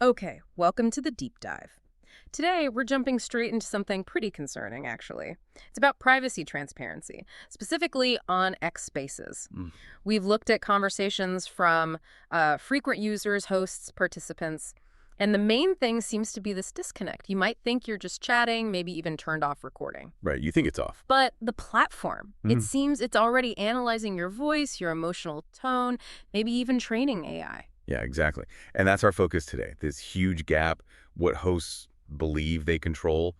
Okay, welcome to the deep dive. Today, we're jumping straight into something pretty concerning, actually. It's about privacy transparency, specifically on X Spaces. Mm. We've looked at conversations from frequent users, hosts, participants, and the main thing seems to be this disconnect. You might think you're just chatting, maybe even turned off recording. Right, you think it's off. But the platform, it Mhm. seems it's already analyzing your voice, your emotional tone, maybe even training AI. Yeah, exactly. And that's our focus today. This huge gap, what hosts believe they control,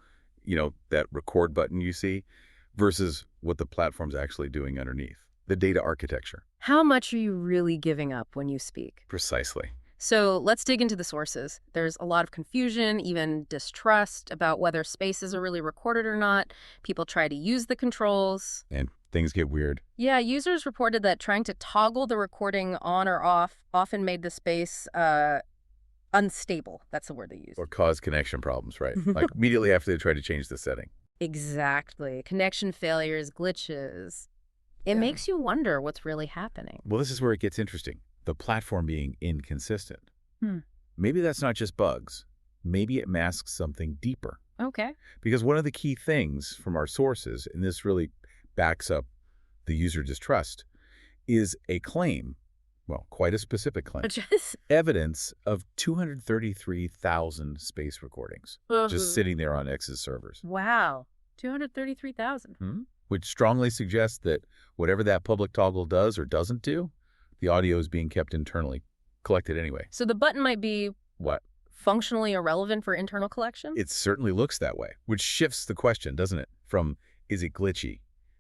that record button you see, versus what the platform's actually doing underneath. The data architecture. How much are you really giving up when you speak? Precisely. So let's dig into the sources. There's a lot of confusion, even distrust about whether spaces are really recorded or not. People try to use the controls. And things get weird. Yeah, users reported that trying to toggle the recording on or off often made the space unstable. That's the word they used. Or cause connection problems, right? Like immediately after they try to change the setting. Exactly. Connection failures, glitches. It Yeah. makes you wonder what's really happening. Well, this is where it gets interesting. The platform being inconsistent. Hmm. Maybe that's not just bugs. Maybe it masks something deeper. Okay. Because one of the key things from our sources, and this really backs up the user distrust, is a claim, well, quite a specific claim, Just evidence of 233,000 space recordings just sitting there on X's servers, wow. 233,000. which strongly suggests that whatever that public toggle does or doesn't do, the audio is being kept internally, collected anyway. So the button might be What? functionally irrelevant for internal collection? It certainly looks that way, which shifts the question, doesn't it? From, is it glitchy,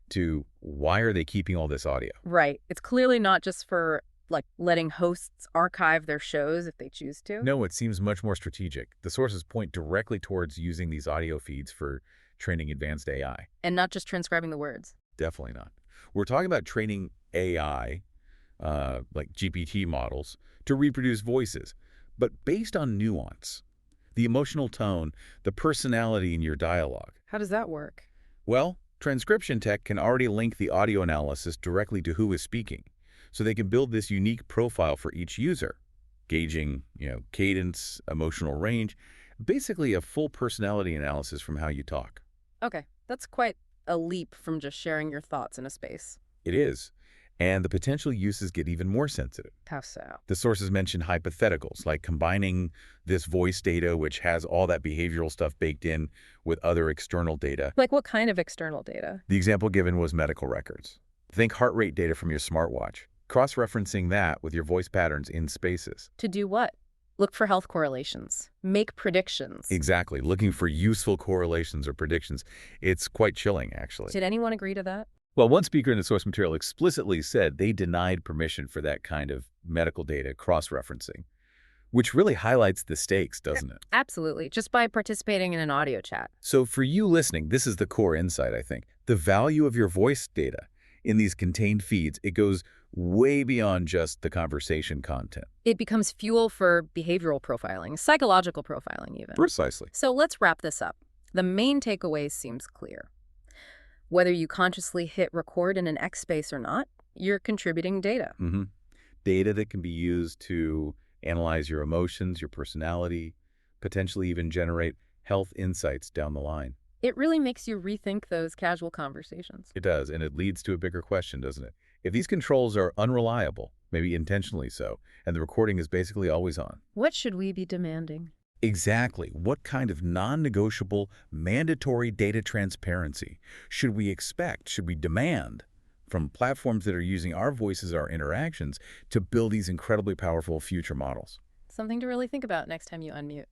to why are they keeping all this audio? Right. It's clearly not just for, like, letting hosts archive their shows if they choose to. No, it seems much more strategic. The sources point directly towards using these audio feeds for training advanced AI. And not just transcribing the words. Definitely not. We're talking about training AI, like GPT models, to reproduce voices, but based on nuance, the emotional tone, the personality in your dialogue. How does that work? Well, transcription tech can already link the audio analysis directly to who is speaking, so they can build this unique profile for each user, gauging, cadence, emotional range, basically a full personality analysis from how you talk. Okay, that's quite a leap from just sharing your thoughts in a space. It is. And the potential uses get even more sensitive. How so? The sources mention hypotheticals, like combining this voice data, which has all that behavioral stuff baked in, with other external data. Like what kind of external data? The example given was medical records. Think heart rate data from your smartwatch, cross-referencing that with your voice patterns in spaces. To do what? Look for health correlations. Make predictions. Exactly, looking for useful correlations or predictions. It's quite chilling, actually. Did anyone agree to that? Well, one speaker in the source material explicitly said they denied permission for that kind of medical data cross-referencing, which really highlights the stakes, doesn't it? Absolutely. Just by participating in an audio chat. So for you listening, this is the core insight, I think. The value of your voice data in these contained feeds, it goes way beyond just the conversation content. It becomes fuel for behavioral profiling, psychological profiling even. Precisely. So let's wrap this up. The main takeaway seems clear. Whether you consciously hit record in an X space or not, you're contributing data. Data that can be used to analyze your emotions, your personality, potentially even generate health insights down the line. It really makes you rethink those casual conversations. It does, and it leads to a bigger question, doesn't it? If these controls are unreliable, maybe intentionally so, and the recording is basically always on. What should we be demanding? Exactly. What kind of non-negotiable, mandatory data transparency should we expect, should we demand from platforms that are using our voices, our interactions, to build these incredibly powerful future models? Something to really think about next time you unmute.